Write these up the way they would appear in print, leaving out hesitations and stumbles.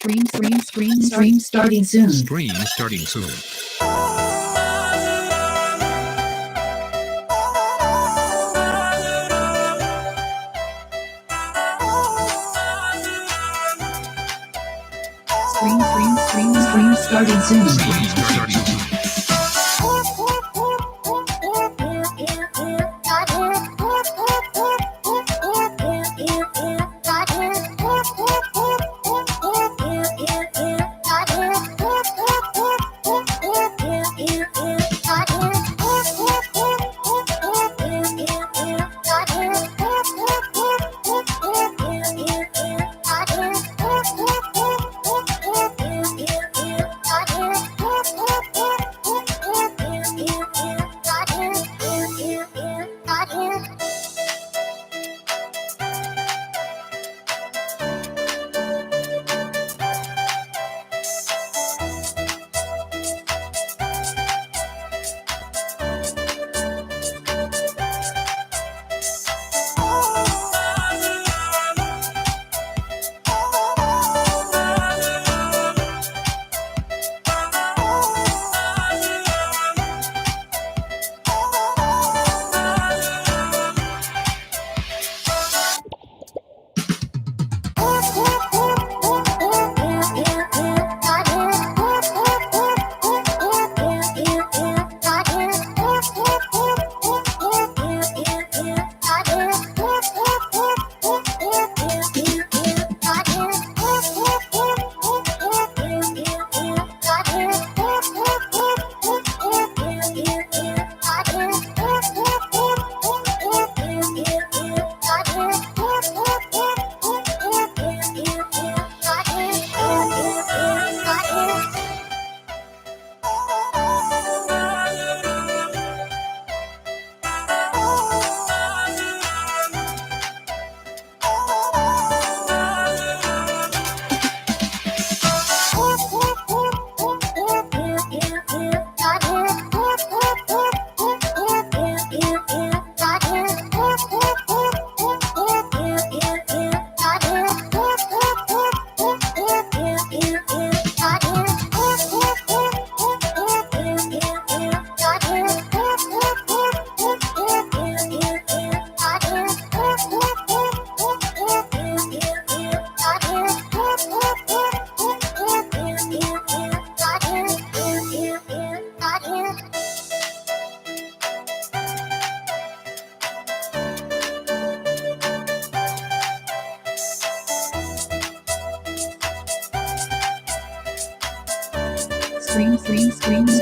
Stream starting soon. Stream starting soon. Stream starting soon. Stream starting soon.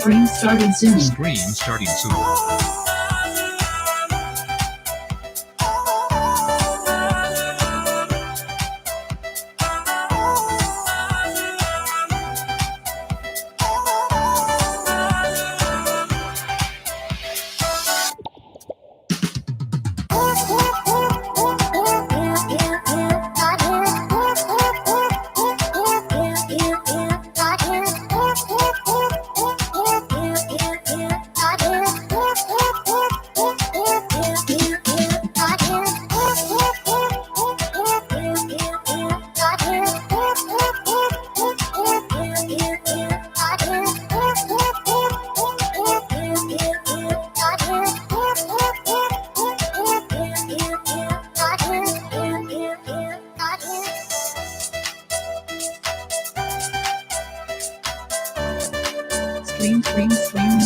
Stream starting soon. Stream starting soon.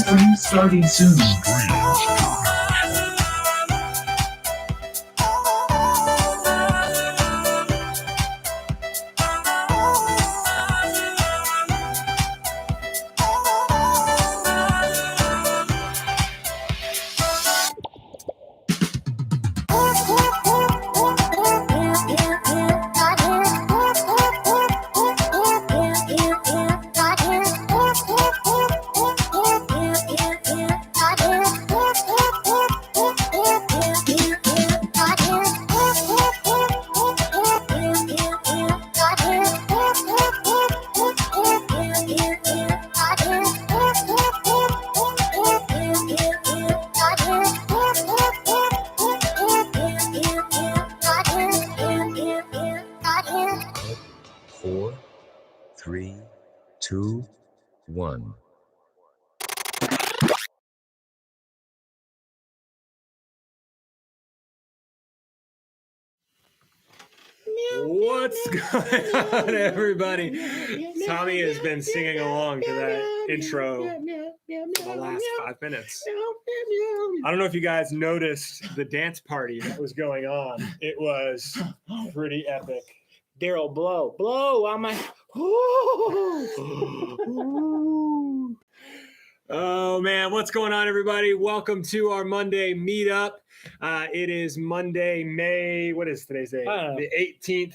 Stream starting soon. Three, two, one. What's going on, everybody? Tommy has been singing along to that intro for the last 5 minutes. I don't know if you guys noticed the dance party that was going on. It was pretty epic. Daryl, blow on my. Oh man, what's going on, everybody? Welcome to our Monday meetup. It is Monday, May. What is today's date? The 18th.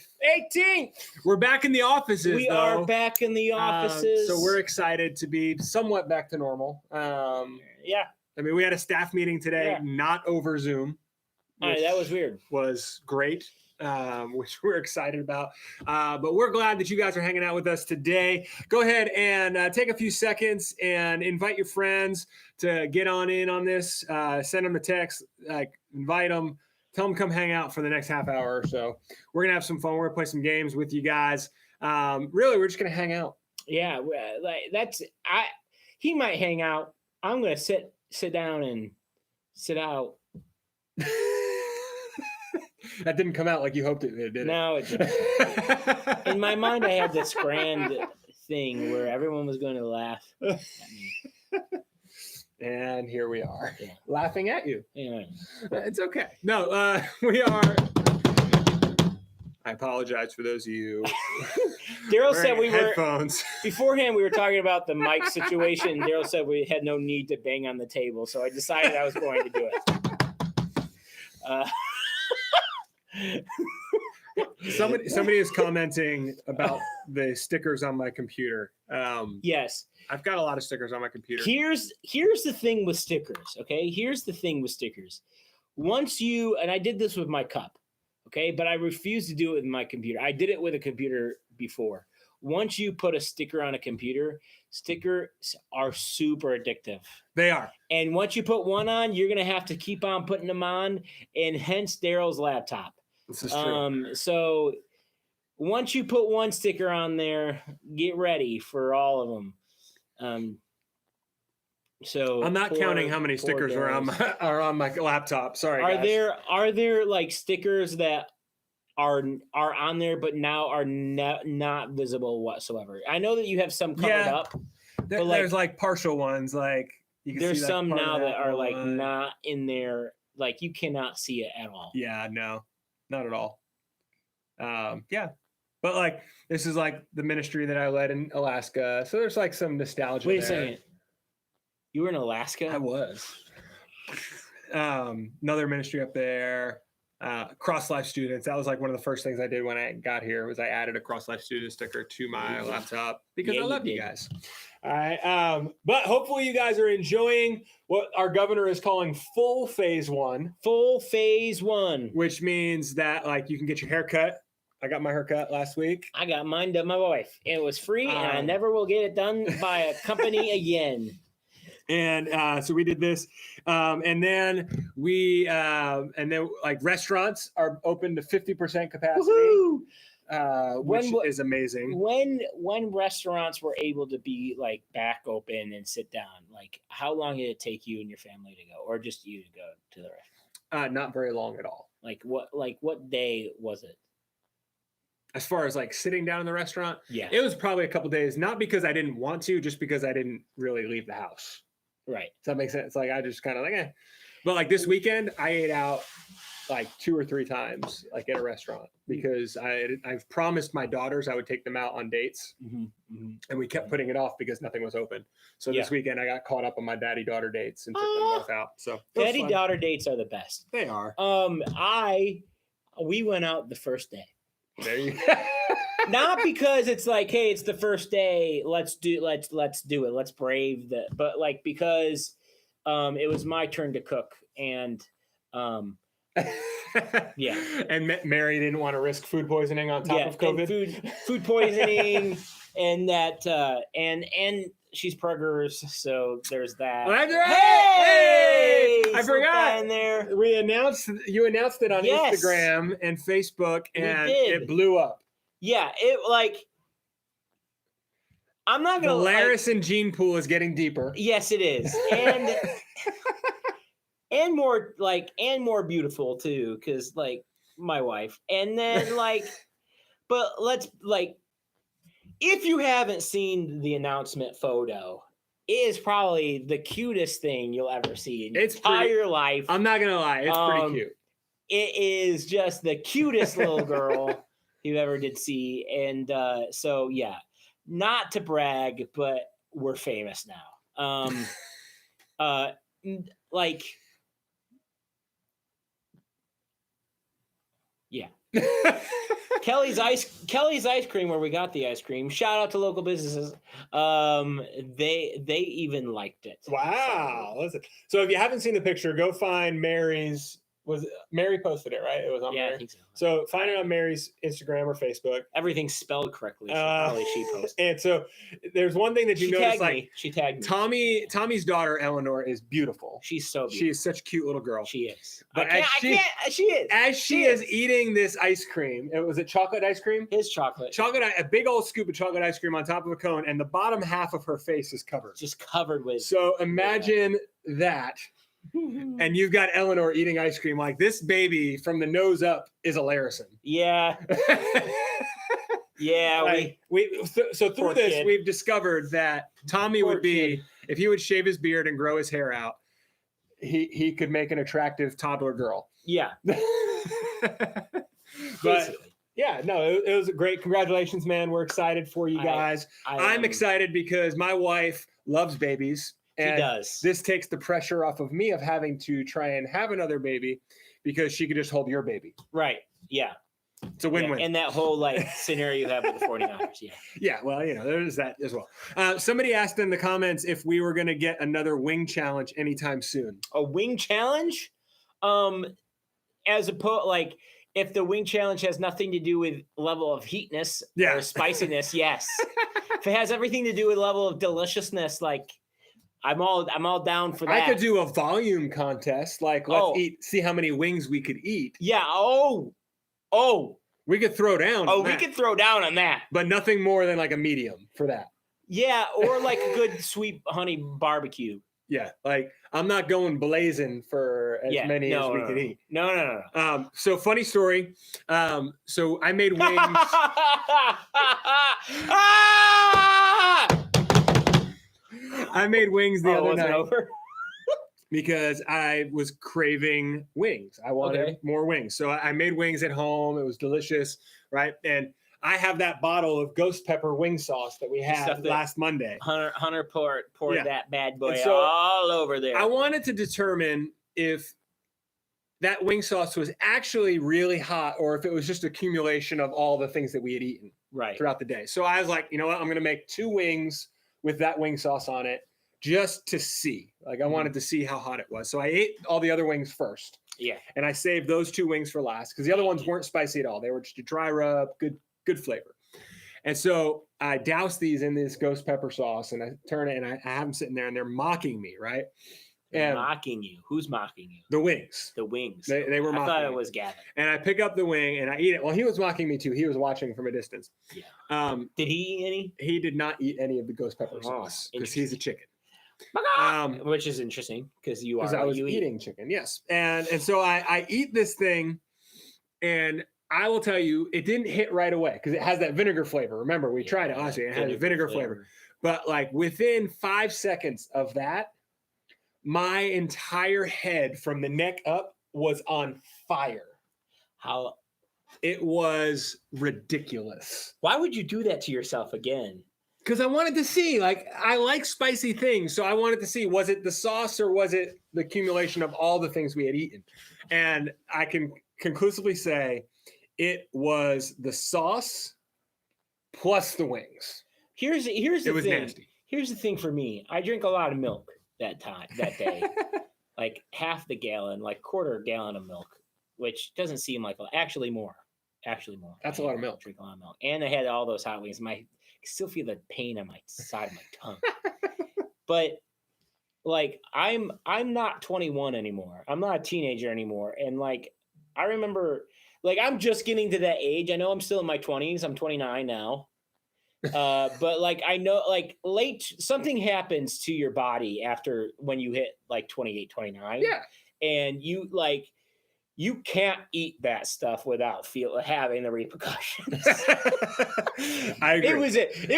18th. We're back in the offices. We though. are back in the offices. So we're excited to be somewhat back to normal. Yeah. I mean, we had a staff meeting today, not over Zoom. That was weird. Was great. Which we're excited about. But we're glad that you guys are hanging out with us today. Go ahead and take a few seconds and invite your friends to get on in on this. Send them a text, invite them, tell them come hang out for the next half hour or so. We're gonna have some fun. We're gonna play some games with you guys. Really, we're just gonna hang out. Yeah, he might hang out. I'm gonna sit down and sit out. That didn't come out like you hoped it did, did it? No, it didn't. In my mind, I had this grand thing where everyone was going to laugh at me. And here we are, Yeah. laughing at you. Yeah. It's okay. No, we are. I apologize for those of you. Daryl said we were headphones. beforehand. We were talking about the mic situation. Daryl said we had no need to bang on the table, so I decided I was going to do it. Somebody is commenting about the stickers on my computer. Yes, I've got a lot of stickers on my computer. Here's the thing with stickers. Okay, here's the thing with stickers. Once you, and I did this with my cup. Okay, but I refuse to do it with my computer. I did it with a computer before. Once you put a sticker on a computer, stickers are super addictive. They are. And once you put one on, you're gonna have to keep on putting them on, and hence Daryl's laptop. This is true. So once you put one sticker on there, get ready for all of them. So I'm not counting how many stickers are on my laptop. Sorry. Are there like stickers that are on there but now are not visible whatsoever? I know that you have some covered up. There's like partial ones, like you can there's see some now that are like one. not in there, like you cannot see it at all. Yeah, no, not at all. Yeah, but like this is like the ministry that I led in Alaska, so there's like some nostalgia. Wait a there. second. You were in Alaska? I was. Another ministry up there. Cross Life Students. That was like one of the first things I did when I got here was I added a Cross Life Student sticker to my laptop because I love you guys. All right. But hopefully you guys are enjoying what our governor is calling full phase one. Full phase one. Which means that like you can get your hair cut. I got my haircut last week. I got mine done by my wife. It was free and I never will get it done by a company again. And so we did this, and then like restaurants are open to 50% capacity, which is amazing. When restaurants were able to be like back open and sit down, like how long did it take you and your family to go, or just you to go to the restaurant? Not very long at all. Like what day was it? As far as like sitting down in the restaurant, yeah, it was probably a couple days. Not because I didn't want to, just because I didn't really leave the house. Right. Does that make sense? Like I just kind of like, But like this weekend, I ate out like 2 or 3 times, like at a restaurant, because I've promised my daughters I would take them out on dates, and we kept putting it off because nothing was open. So this weekend I got caught up on my daddy-daughter dates and took them both out. So daddy-daughter dates are the best. They are. We went out the first day. There you go. Not because it's like, hey, it's the first day. Let's do it. Let's brave the. But like because, it was my turn to cook, and, yeah. And Mary didn't want to risk food poisoning on top of COVID. Food poisoning, and that, and she's preggers, so there's that. Hey! I forgot. In there. You announced it on Instagram and Facebook, and it blew up. Yeah, it like I'm not The gonna Larison gene pool is getting deeper. Yes, it is, and more beautiful too, because like my wife. And then but let's if you haven't seen the announcement photo, it is probably the cutest thing you'll ever see in your entire life. I'm not gonna lie, it's pretty cute. It is just the cutest little girl you ever did see. And so yeah, not to brag, but we're famous now. Yeah. Kelly's ice cream, where we got the ice cream. Shout out to local businesses. They even liked it. Wow. Listen. So if you haven't seen the picture, go find Mary's. Mary posted it, right? It was on Mary. I think so. So find it on Mary's Instagram or Facebook. Everything's spelled correctly. So probably she posted. And so there's one thing that you notice, she tagged me. Tommy's daughter Eleanor is beautiful. She's so beautiful. She is such a cute little girl. She is. But she is eating this ice cream. Was it chocolate ice cream? His chocolate. A big old scoop of chocolate ice cream on top of a cone, and the bottom half of her face is covered. Just covered with. So imagine that. And you've got Eleanor eating ice cream. Like, this baby from the nose up is a Larison. Yeah. Yeah. So through this, kid. we've discovered that Tommy would be, if he would shave his beard and grow his hair out, he could make an attractive toddler girl. Yeah. But yeah, no, it was great. Congratulations, man. We're excited for you guys. I'm excited because my wife loves babies. And she does. This takes the pressure off of me of having to try and have another baby, because she could just hold your baby. Right. Yeah. It's a win-win. And that whole scenario you have with the 49ers. Yeah. Yeah. Well, there's that as well. Somebody asked in the comments if we were going to get another wing challenge anytime soon. A wing challenge? As opposed, if the wing challenge has nothing to do with level of heatness or spiciness, yes. If it has everything to do with level of deliciousness, I'm all down for that. I could do a volume contest. Let's see how many wings we could eat. Yeah. Oh. We could throw down. We could throw down on that. But nothing more than a medium for that. Yeah, or a good sweet honey barbecue. Yeah, I'm not going blazing for as many as we can eat. No. So funny story. So I made wings. I made wings the other night because I was craving wings. I wanted more wings. So I made wings at home. It was delicious, right? And I have that bottle of ghost pepper wing sauce that we had last Monday. Hunter poured that bad boy all over there. I wanted to determine if that wing sauce was actually really hot or if it was just accumulation of all the things that we had eaten throughout the day. So I was like, you know what? I'm going to make 2 wings with that wing sauce on it just to see. I wanted to see how hot it was. So I ate all the other wings first. Yeah. And I saved those 2 wings for last because the other ones weren't spicy at all. They were just a dry rub, good flavor. And so I doused these in this ghost pepper sauce and I turn it and I have them sitting there and they're mocking me, right? And mocking you. Who's mocking you? The wings. The wings. They were mocking me. I thought it was Gavin. And I pick up the wing and I eat it. Well, he was mocking me too. He was watching from a distance. Yeah. Did he eat any? He did not eat any of the ghost pepper sauce because he's a chicken. Which is interesting because I was eating chicken. Yes. And so I eat this thing and I will tell you, it didn't hit right away because it has that vinegar flavor. Remember, we tried it last week. It has a vinegar flavor. But within 5 seconds of that, my entire head from the neck up was on fire. How? It was ridiculous. Why would you do that to yourself again? Because I wanted to see, I like spicy things. So I wanted to see, was it the sauce or was it the accumulation of all the things we had eaten? And I can conclusively say it was the sauce plus the wings. Here's the thing. It was nasty. Here's the thing for me. I drink a lot of milk that day. Half the gallon, quarter gallon of milk, which doesn't seem like actually more. That's a lot of milk. Drink a lot of milk. And I had all those hot wings. I still feel the pain on my side of my tongue. But I'm not 21 anymore. I'm not a teenager anymore. And I remember I'm just getting to that age. I know I'm still in my 20s. I'm 29 now. But like I know like something happens to your body after when you hit like 28, 29. Yeah. And you can't eat that stuff without having the repercussions. I agree. It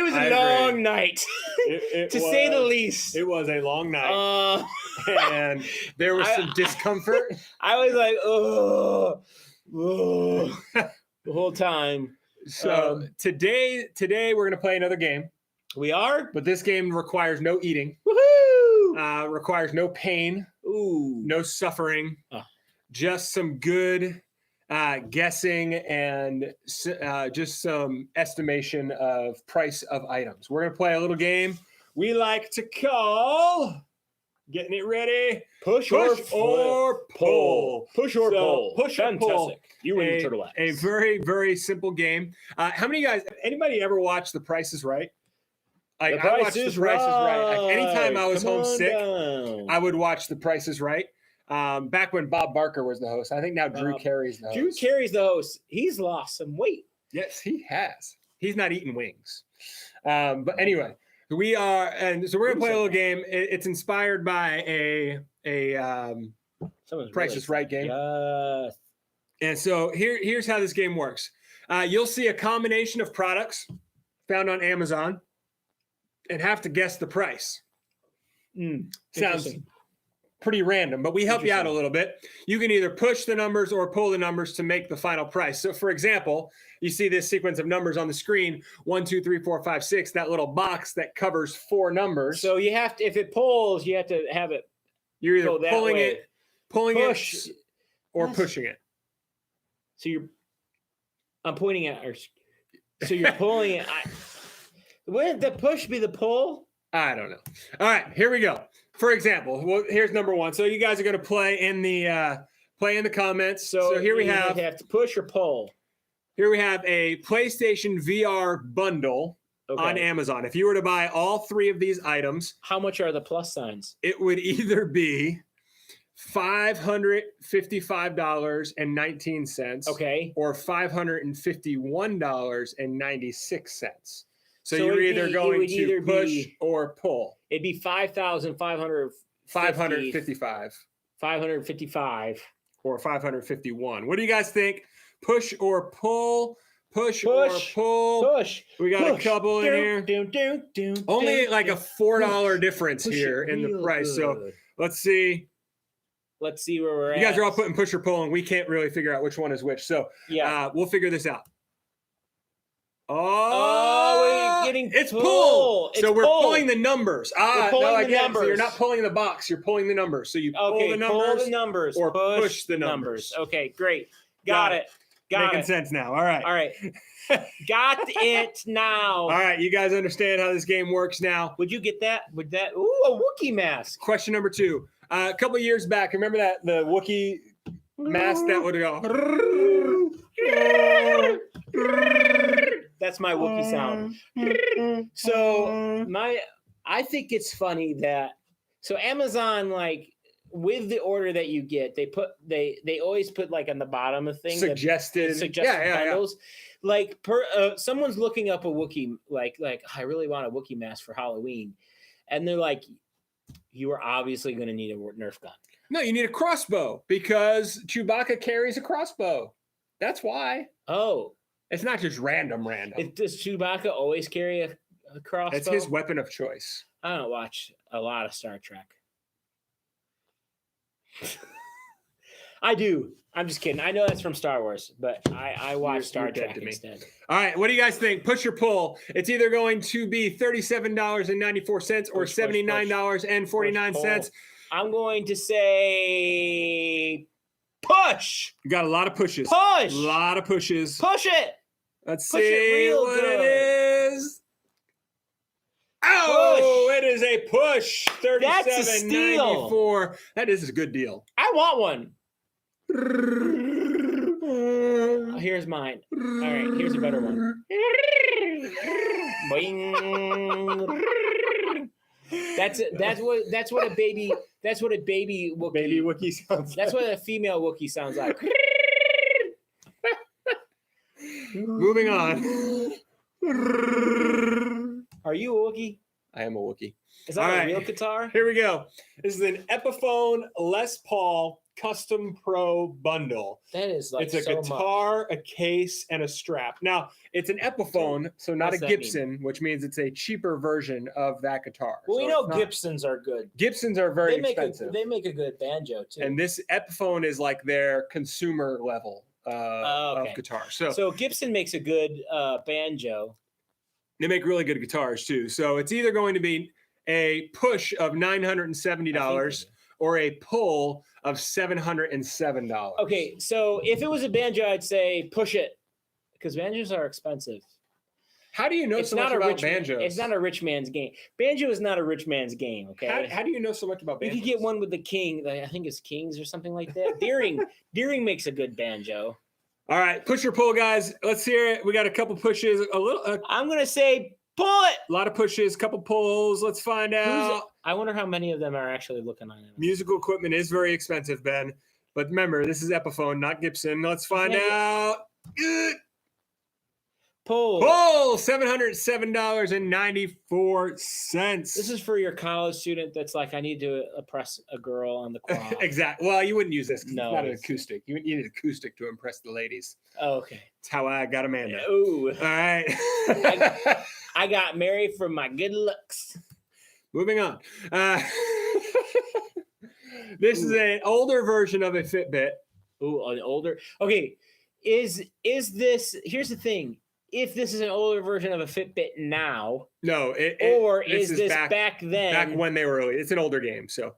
was a long night, to say the least. It was a long night, and there was some discomfort. I was like, oh, the whole time. So today we're gonna play another game. We are, but this game requires no eating. Woohoo! Requires no pain. Ooh, no suffering. Just some good guessing and just some estimation of price of items. We're going to play a little game we like to call, getting it ready, push or pull. Push or pull. Push or pull. You win the turtle X. A very, very simple game. How many guys, anybody ever watch The Price is Right? Like, I watched The Price is Right. Like, anytime I was homesick, I would watch The Price is Right. Back when Bob Barker was the host. I think now Drew Carey's the host. Drew Carey's the host. He's lost some weight. Yes, he has. He's not eating wings. But anyway, so we're gonna play a little game. It's inspired by a Price is Right game. Yes. And so here's how this game works. You'll see a combination of products found on Amazon and have to guess the price. Sounds pretty random, but we help you out a little bit. You can either push the numbers or pull the numbers to make the final price. So for example, you see this sequence of numbers on the screen, 1, 2, 3, 4, 5, 6, that little box that covers 4 numbers. So you have to, if it pulls, you have to have it. You're either pulling it or pushing it. So I'm pointing at her. So you're pulling it. Wouldn't the push be the pull? I don't know. All right, here we go. For example, here's number 1. So you guys are going to play in the comments. So here we have to push or pull. Here we have a PlayStation VR bundle on Amazon. If you were to buy all 3 of these items, how much are the plus signs? It would either be $555.19, or $551.96. So you're either going to push or pull. It'd be 5,555. 555 or 551. What do you guys think? Push or pull? Push or pull? Push. We got a couple in here. Only like a $4 difference here in the price. So let's see. Let's see where we're at. You guys are all putting push or pull, and we can't really figure out which one is which. So we'll figure this out. We're getting it's pull. So we're pulling the numbers. We're pulling the numbers. So you're not pulling the box. You're pulling the numbers. So you pull the numbers, or push the numbers. Okay, great. Got it. Making sense now. All right. Got it now. All right. You guys understand how this game works now. Would you get that? Ooh, a Wookiee mask. Question number 2. A couple years back, remember the Wookiee mask that would go? That's my Wookiee sound. So I think it's funny that Amazon, like, with the order that you get, they always put like on the bottom of things suggested bundles. Like someone's looking up a Wookiee, like I really want a Wookiee mask for Halloween, and they're like, you are obviously going to need a Nerf gun. No, you need a crossbow because Chewbacca carries a crossbow. That's why. Oh, it's not just random. Does Chewbacca always carry a crossbow? That's his weapon of choice. I don't watch a lot of Star Trek. I do. I'm just kidding. I know that's from Star Wars, but I watch Star Trek instead. All right. What do you guys think? Push or pull? It's either going to be $37.94 or $79.49. I'm going to say push. You got a lot of pushes. Push. A lot of pushes. Push it. Let's see what it is. Oh, it is a push. $37.94. That is a good deal. I want one. Here's mine. All right, here's a better one. Boing. That's what a baby Wookiee. Baby Wookiee sounds. That's what a female Wookiee sounds like. Moving on. Are you a Wookiee? I am a Wookiee. Is that All a right. real guitar? Here we go. This is an Epiphone Les Paul Custom Pro bundle. That is like It's a so guitar, a case, and a strap. Now, it's an Epiphone, so not a what's that mean? Gibson, which means it's a cheaper version of that guitar. Well, we So know it's not- Gibsons are good. Gibsons are very They make expensive. they make a good banjo too. And this Epiphone is like their consumer level okay. of guitar. So, So Gibson makes a good banjo. they make really good guitars too. So it's either going to be a push of $970 or a pull of $707. Okay, so if it was a banjo, I'd say push it because banjos are expensive. How do you know so much about banjos? It's not a rich man's game. Banjo is not a rich man's game. Okay. How do you know so much about You banjos? could get one with the king. I think it's Kings or something like that. Deering makes a good banjo. All right, push or pull, guys. Let's hear it. We got a couple pushes, a I'm gonna say pull it. lot of pushes, couple pulls. Let's find out. I wonder how many of them are actually looking on it. Musical equipment is very expensive, Ben. But remember, this is Epiphone, not Gibson. Let's find out. Good. Pull. Pull $707.94. This is for your college student that's like, I need to impress a girl on the quad. exactly. Well, you wouldn't use this 'cause No, it's not an it's- acoustic. You need an acoustic to impress the ladies. Oh, okay. That's how I got Amanda. Ooh, All right. I got married for my good looks. Moving on. This is an older version of a Fitbit. Ooh, an older. Okay, is this? Here's the thing. If this is an older version of a Fitbit now, No, or is this back then? back when they were early? It's an older game, so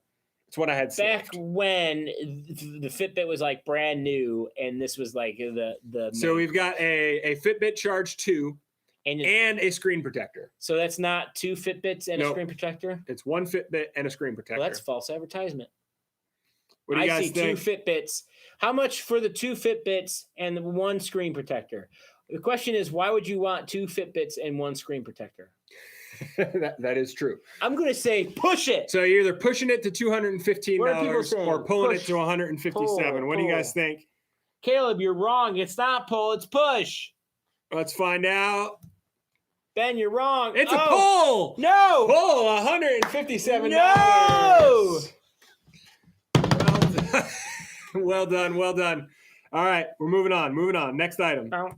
it's what I had Back saved. when the Fitbit was like brand new, and this was like the. So we've got a Fitbit Charge 2 and and a screen protector. so that's not two Fitbits and a Nope. screen protector. It's one Fitbit and a screen protector. Well, that's false advertisement. What do you I guys see think? two Fitbits. How much for the two Fitbits and the one screen protector? The question is, why would you want two Fitbits and one screen protector? that is true. I'm going to say push it. So you're either pushing it to $215 What are people saying? or pulling Push. it to $157. What do you guys think? Caleb, you're wrong. It's not pull, it's push. Let's find out. Ben, you're wrong. It's a Oh, pull. No. Pull $157. No. Well done. Well done. All right, we're moving on. Moving on. Next item. Don't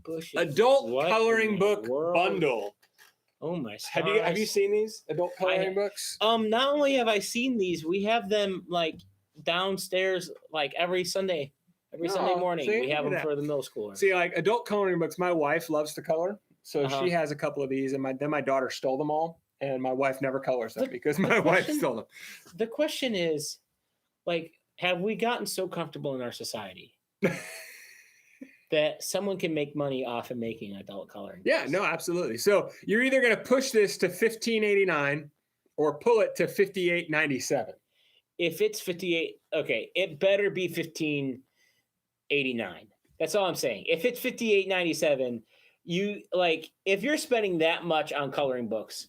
push it. Adult What coloring in the book world? bundle. Oh my Have you stars. seen these adult coloring books? Not only have I seen these, we have them like downstairs like every Sunday Sunday Oh, morning. see, We have look them at for the middle schoolers. See, like adult coloring books, my wife loves to color, so Uh-huh. she has a couple of these, and then my daughter stole them all, and my wife never colors them The- because the my wife question- stole them. The question is, like, have we gotten so comfortable in our society that someone can make money off of making adult coloring? Yeah, books? no, absolutely. So you're either going to push this to $15.89 or pull it to $58.97. If it's 58, okay, it better be 15.89. That's all I'm saying. If it's 58.97, you like if you're spending that much on coloring books,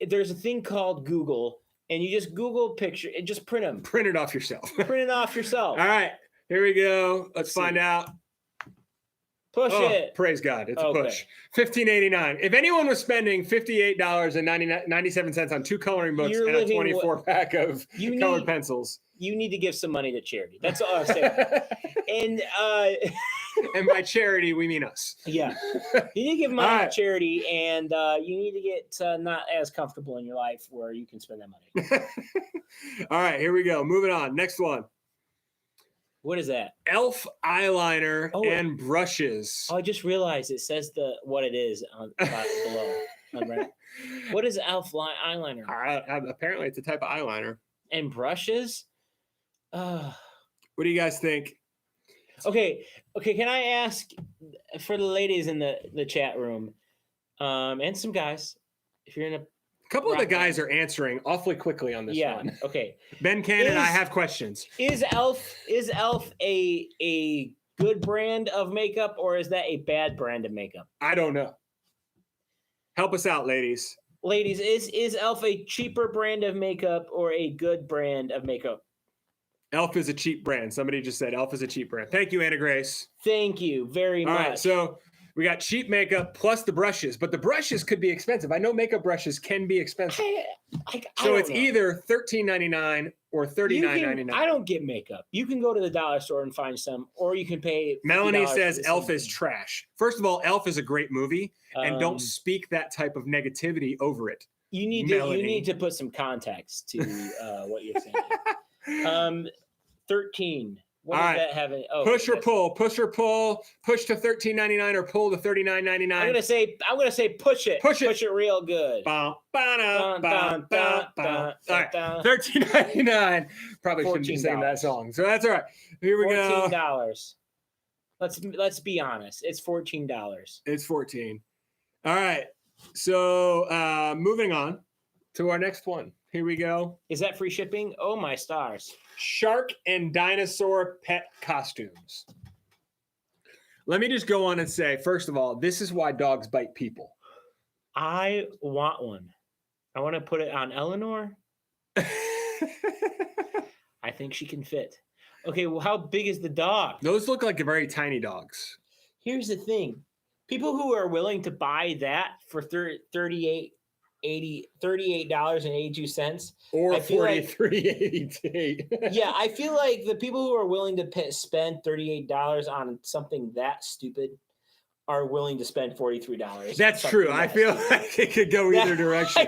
there's a thing called Google, and you just Google picture and just print them. Print it off yourself. Print it off yourself. All right, here we go. Let's Let's see. find out. Push Oh, it. praise God, it's a Okay. push. $15.89. If anyone was spending $58.97 on two coloring books You're and a living 24 pack of You colored need pencils, you need to give some money to charity. That's all I'm saying. And and by charity we mean us. yeah, you need to give money All right. to charity, and you need to get not as comfortable in your life where you can spend that money. All right, here we go. Moving on. Next one. What is that? Elf eyeliner Oh. and brushes. Oh, I just realized it says what it is on below. On right. What is eyeliner Apparently, it's a type of eyeliner. and brushes? What do you guys think? Okay. Can I ask for the ladies in the chat room, and some guys, if you're in a A couple of the Rock guys are answering awfully quickly on this yeah, one. okay. Ben Cannon, I Is- have questions. Is Elf a good brand of makeup, or is that a bad brand of makeup? I don't know. Help us out, ladies. Ladies, is Elf a cheaper brand of makeup or a good brand of makeup? Elf is a cheap brand. Somebody just said Elf is a cheap brand. Thank you, Anna Grace. Thank you very All much. right, so We got cheap makeup plus the brushes, but the brushes could be expensive. I know makeup brushes can be expensive. I So don't it's know. either $13.99 or $39.99. I don't get makeup. You can go to the dollar store and find some, or you can pay. Melanie $50 says for the Elf same is thing. trash. First of all, Elf is a great movie, and don't Um, speak that type of negativity over it. You need Melanie. to put some context to what you're saying. 13. What All does right. that have? Push or that's- pull, push or pull, push to $13.99 or pull to $39.99. I'm gonna say push it. Push it. Push it real good. Bum, ba-da, Dun, bum, dun, bum, dun, bum. dun, All right, dun. $13.99. Probably shouldn't be singing that $14. song. So that's all right. Here we go. $14. Let's be honest. It's $14. It's 14. All right. So moving on to our next one. Here we go. Is that free shipping? Oh my stars. Shark and dinosaur pet costumes. Let me just go on and say, first of all, this is why dogs bite people. I want one. I want to put it on Eleanor. I think she can fit. Okay, well, how big is the dog? Those look like very tiny dogs. Here's the thing. People who are willing to buy that for $38.82. Or I feel like- $43.88. Yeah, I feel like the people who are willing to spend $38 on something that stupid are willing to spend $43. That's true. I feel like it could go either direction.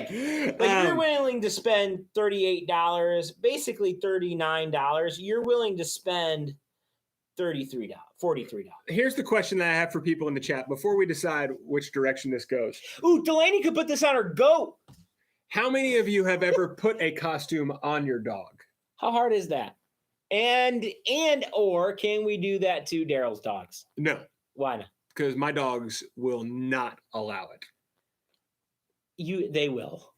Like you're willing to spend $38, basically $39. You're willing to spend $43, $43. Here's the question that I have for people in the chat before we decide which direction this goes. Ooh, Delaney could put this on her goat. How many of you have ever put a costume on your dog? How hard is that? Or can we do that to Daryl's dogs? No, Why not? because my dogs will not allow it. They will.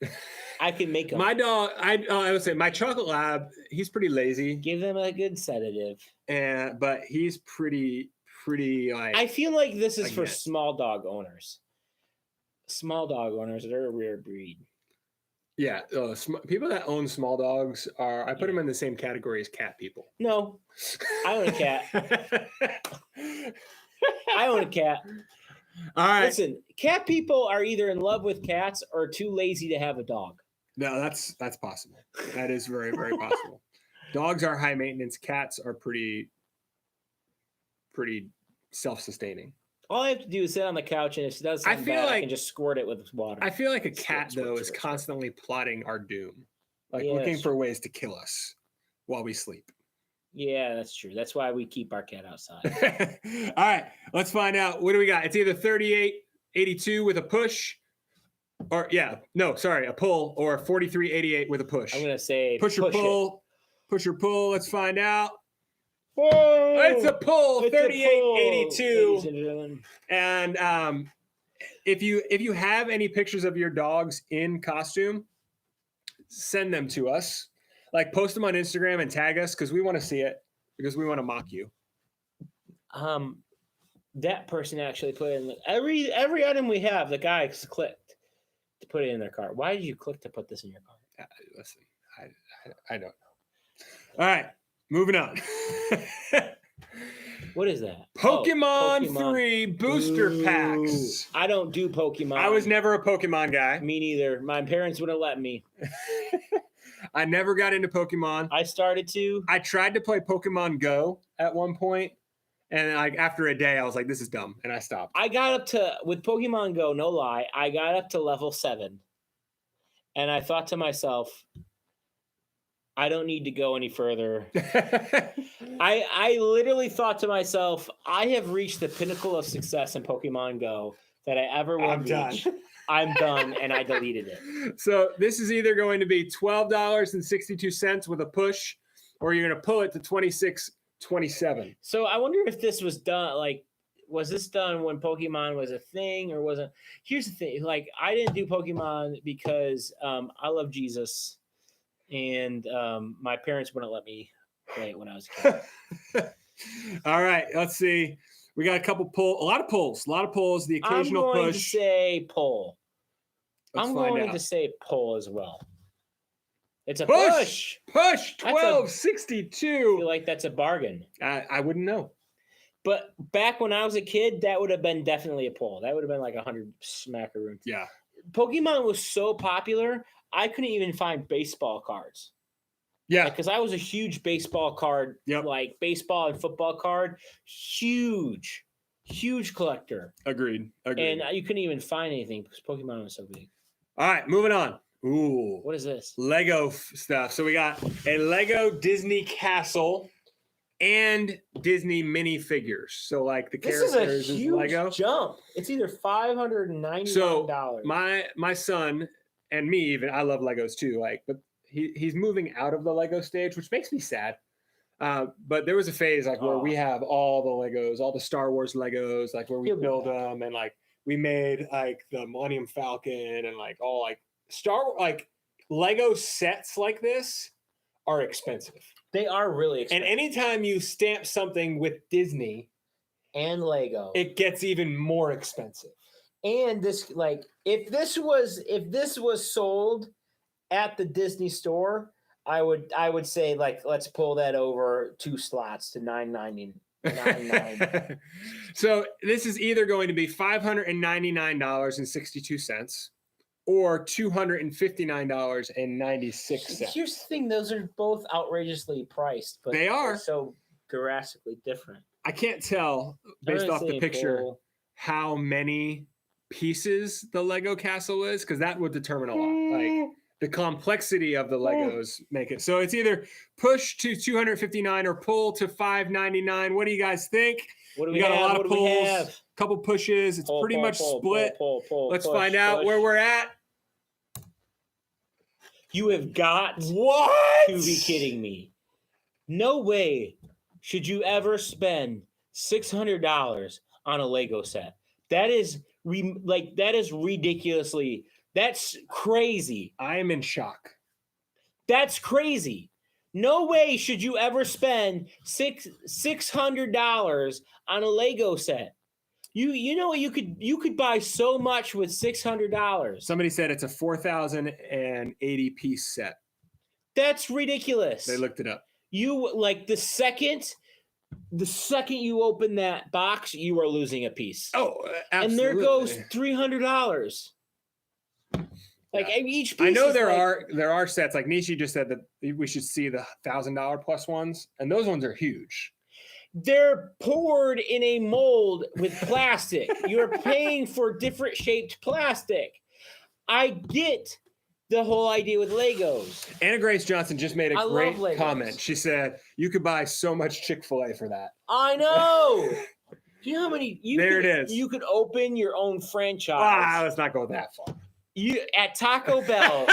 I can make them. My dog, I would say my chocolate lab, he's pretty lazy, Give them a good sedative. but he's pretty like. I feel like this is for Yes. small dog owners. Small dog owners, they're a rare breed. Yeah, people that own small dogs I put them in the same category as cat people. No, I own a cat. I own a cat. All right. Listen, cat people are either in love with cats or too lazy to have a dog. No, that's possible. That is very, very possible. Dogs are high maintenance. Cats are pretty self-sustaining. All I have to do is sit on the couch, and if it does something feel bad, I like- can just squirt it with water. I feel like a Squirt, cat, squirt, though, is squirt, squirt. constantly plotting our doom, like Yeah, looking that's for ways to kill us while we sleep. Yeah, that's true. That's why we keep our cat outside. All right, let's find out. What do we got? It's either 38.82 with a push, or a pull, or 43.88 with a push. I'm gonna say Push or it. pull. Push or pull. Let's find out. Whoa! It's a pull. It's a pull, 38.82. ladies and gentlemen. And if you have any pictures of your dogs in costume, send them to us. Like post them on Instagram and tag us because we want to see it because we want to mock you. That person actually put in every item we have. The guy clicked to put it in their cart. Why did you click to put this in your cart? Listen, I don't know. All right, moving on. What is that? Pokemon Oh, 3 booster Ooh. packs. I don't do Pokemon. I was never a Pokemon guy. Me neither. My parents wouldn't let me. I never got into Pokemon. I started to. I tried to play Pokemon Go at one point, and like after a day, I was like, "This is dumb," and I stopped. I got up to with Pokemon Go. No lie, I got up to level 7, and I thought to myself, I don't need to go any further. I literally thought to myself, I have reached the pinnacle of success in Pokemon Go that I ever will I'm reach. done. I'm done, and I deleted it. So this is either going to be $12.62 with a push, or you're going to pull it to $26.27. So I wonder if this was done. Like, was this done when Pokemon was a thing, or wasn't? Here's the thing: like, I didn't do Pokemon because I love Jesus, and my parents wouldn't let me play it when I was a kid. All right, let's see. We got a lot of pulls. The occasional I'm going push. to say pull. Let's I'm find going out. to say pull as well. It's a Push. push. Push. That's a- I 12.62. feel like that's a bargain. I wouldn't know. But back when I was a kid, that would have been definitely a pull. That would have been like 100 smackaroons. Yeah. Pokemon was so popular, I couldn't even find baseball cards. Yeah. Because I was a huge baseball card, like baseball and football card, huge collector. Agreed. And you couldn't even find anything because Pokemon was so big. All right, moving on. Ooh. What is this? Lego stuff. So we got a Lego Disney castle and Disney minifigures. So like the This characters is a huge Lego. jump. It's either $599. So my son and me even, I love Legos too. Like, but he's moving out of the Lego stage, which makes me sad. But there was a phase like where we have all the Legos, all the Star Wars Legos, like where we build them, and like we made like the Millennium Falcon and like all like like Lego sets like this are expensive. They are really expensive. And anytime you stamp something with Disney and Lego, it gets even more expensive. And this, like, if this was sold at the Disney store, I would say, like, let's pull that over 2 slots to $9.99. So this is either going to be $599.62 or $259.96. Here's the thing: those are both outrageously priced, but they are they're so drastically different. I can't tell based off the picture how many pieces the Lego castle is, because that would determine a lot. Like the complexity of the Legos make it. So it's either push to 259 or pull to 599. What do you guys think? What do we got a lot of pulls, couple pushes. It's pretty much split. Let's find out where we're at. You have got to be kidding me. No way should you ever spend $600 on a Lego set. That is ridiculously. That's crazy. I am in shock. That's crazy. No way should you ever spend $600 on a Lego set. You know you could buy so much with $600. Somebody said it's a 4,080 piece set. That's ridiculous. They looked it up. You like the second you open that box, you are losing a piece. Oh, absolutely. And there goes $300. Like each piece. I know there are sets like Nishi just said that we should see the $1,000 plus ones, and those ones are huge. They're poured in a mold with plastic. You're paying for different shaped plastic. I get the whole idea with Legos. Anna Grace Johnson just made a great comment. She said you could buy so much Chick-fil-A for that. I know. Do you know how many? It is. You could open your own franchise. Let's not go that far. At Taco Bell,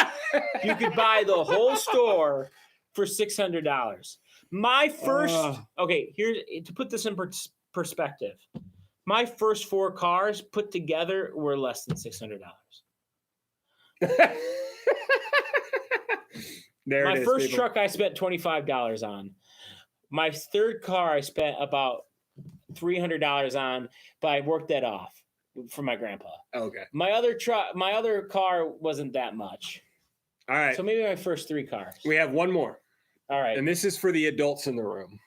you could buy the whole store for $600. My first, here's to put this in perspective. My first 4 cars put together were less than $600. My first truck I spent $25 on. My third car I spent about $300 on, but I worked that off for my grandpa. Okay. My other car wasn't that much. All right. So maybe my first 3 cars. We have one more. All right. And this is for the adults in the room.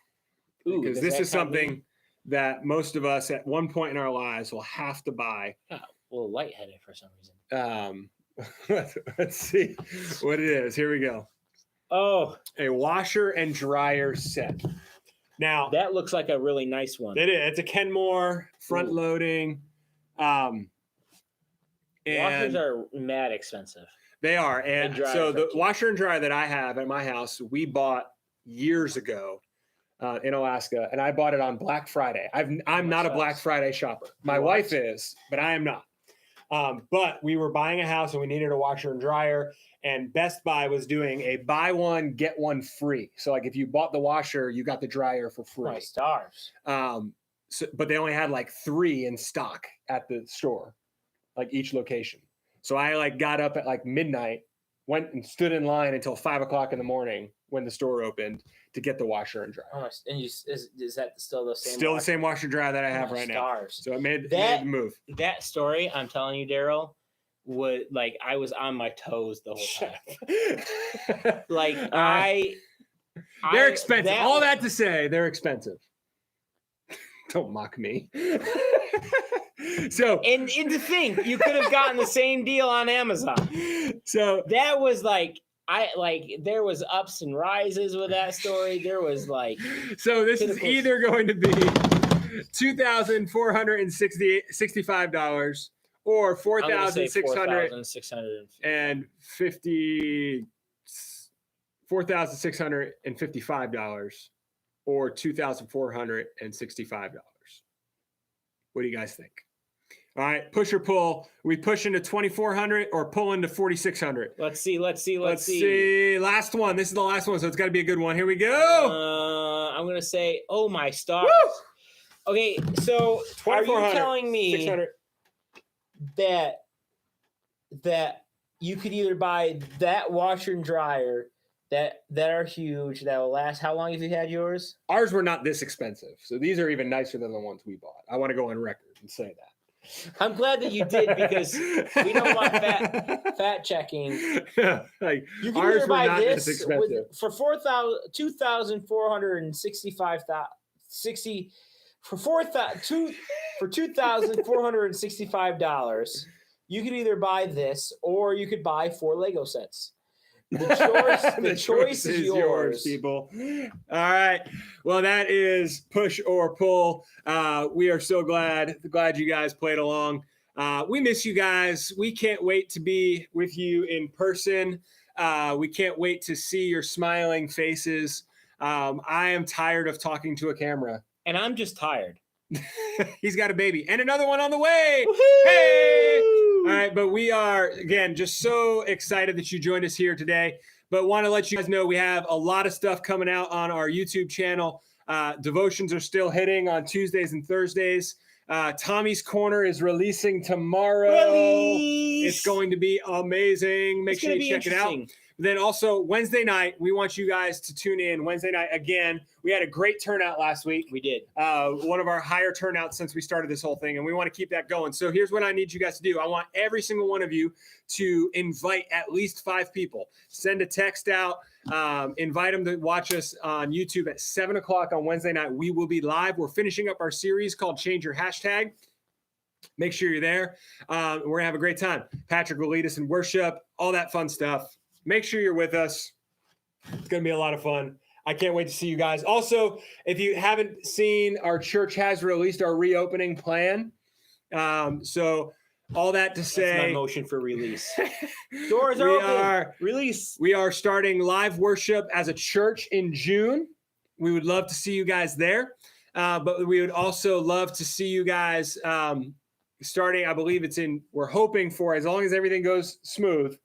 Ooh, because this is something that most of us at one point in our lives will have to buy. Oh, a little lightheaded for some reason. Let's see what it is. Here we go. Oh, a washer and dryer set. Now that looks like a really nice one. It is. It's a Kenmore front loading. Washers are mad expensive. They are. And so the washer and dryer that I have at my house, we bought years ago in Alaska, and I bought it on Black Friday. I'm not a Black Friday shopper. My wife is, but I am not. But we were buying a house and we needed a washer and dryer, and Best Buy was doing a buy one, get one free. So like if you bought the washer, you got the dryer for free. My stars. But they only had like 3 in stock at the store, like each location. So I like got up at like midnight, went and stood in line until 5 o'clock in the morning when the store opened to get the washer and dryer. Oh, and is that still the same? Still the same washer dryer that I have right now. So it made the move. That story, I'm telling you, Daryl, would like I was on my toes the whole time. Like they're expensive. All that to say, they're expensive. Don't mock me. So And to think you could have gotten the same deal on Amazon. So That was like there was ups and rises with that story. There was like this is pinnacles. either going to be $2,465 or I'm gonna say $4,655 or $2,465. What do you guys think? All right, push or pull. We push into 2,400 or pull into 4,600. Let's see. Last one. This is the last one, so it's got to be a good one. Here we go. I'm gonna say, oh my stars. Woo! Okay, so are you 2,400, telling me 600. that you could either buy that washer and dryer that are huge that will last? How long have you had yours? Ours were not this expensive, so these are even nicer than the ones we bought. I want to go on record and say that. I'm glad that you did, because we don't want fat checking. Like, You can ours either were buy not this this expensive. for $2,465. You could either buy this or you could buy 4 Lego sets. The choice is yours, people. All right. Well, that is push or pull. We are so glad you guys played along. We miss you guys. We can't wait to be with you in person. We can't wait to see your smiling faces. I am tired of talking to a camera. And I'm just tired. He's got a baby and another one on the way. Woo-hoo! Hey! All right, but we are, again, just so excited that you joined us here today. But want to let you guys know we have a lot of stuff coming out on our YouTube channel. Devotions are still hitting on Tuesdays and Thursdays. Tommy's Corner is releasing tomorrow. It's going to be amazing. Make sure you check it out. Then also Wednesday night, we want you guys to tune in. Wednesday night, again, we had a great turnout last week. We did. One of our higher turnouts since we started this whole thing, and we want to keep that going. So here's what I need you guys to do. I want every single one of you to invite at least 5 people. Send a text out. Invite them to watch us on YouTube at 7 o'clock on Wednesday night. We will be live. We're finishing up our series called Change Your Hashtag. Make sure you're there. We're going to have a great time. Patrick will lead us in worship, all that fun stuff. Make sure you're with us. It's going to be a lot of fun. I can't wait to see you guys. Also, if you haven't seen, our church has released our reopening plan. So all that to say, that's my motion for release. Doors are open. Release. We are starting live worship as a church in June. We would love to see you guys there. But we would also love to see you guys starting, I believe we're hoping for, as long as everything goes smooth,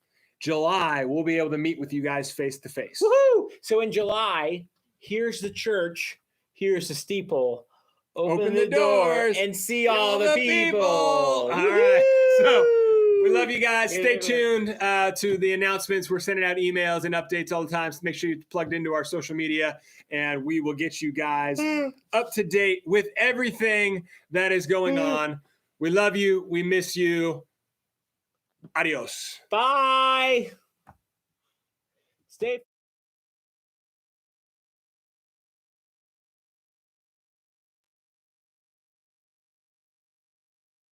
July, we'll be able to meet with you guys face to face. Woohoo! So in July, here's the church, here's the steeple. Open the doors and see all the people. All right. So we love you guys. Stay tuned to the announcements. We're sending out emails and updates all the time. So make sure you're plugged into our social media, and we will get you guys up to date with everything that is going on. We love you. We miss you. Adios. Bye. Stay.